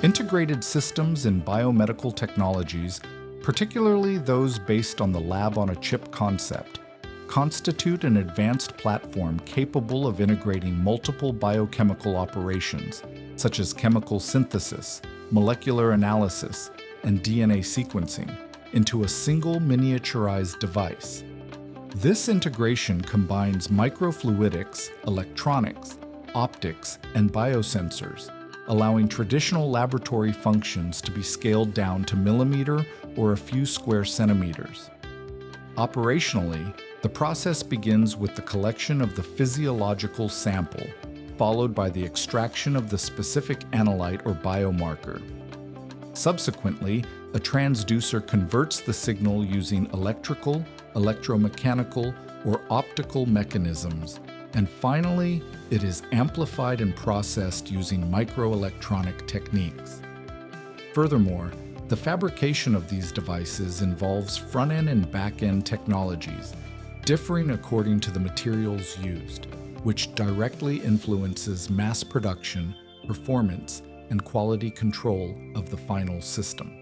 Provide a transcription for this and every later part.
Integrated systems in biomedical technologies, particularly those based on the lab-on-a-chip concept, constitute an advanced platform capable of integrating multiple biochemical operations, such as chemical synthesis, molecular analysis, and DNA sequencing, into a single miniaturized device. This integration combines microfluidics, electronics, optics, and biosensors, allowing traditional laboratory functions to be scaled down to millimeter or a few square centimeters. Operationally, the process begins with the collection of the physiological sample, followed by the extraction of the specific analyte or biomarker. Subsequently, a transducer converts the signal using electrical, electromechanical, or optical mechanisms, and finally, it is amplified and processed using microelectronic techniques. Furthermore, the fabrication of these devices involves front-end and back-end technologies, differing according to the materials used, which directly influences mass production, performance, and quality control of the final system.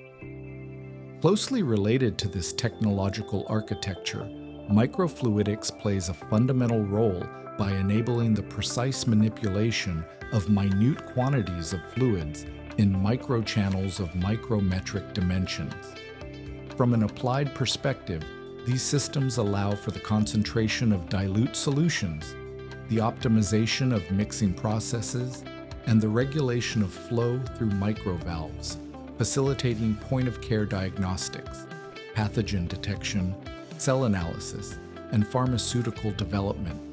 Closely related to this technological architecture, microfluidics plays a fundamental role by enabling the precise manipulation of minute quantities of fluids in microchannels of micrometric dimensions. From an applied perspective, these systems allow for the concentration of dilute solutions, the optimization of mixing processes, and the regulation of flow through microvalves, facilitating point-of-care diagnostics, pathogen detection, cell analysis, and pharmaceutical development.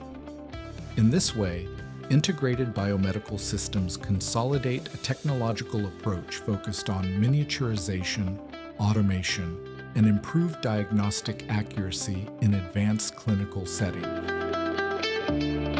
In this way, integrated biomedical systems consolidate a technological approach focused on miniaturization, automation, and improved diagnostic accuracy in advanced clinical settings.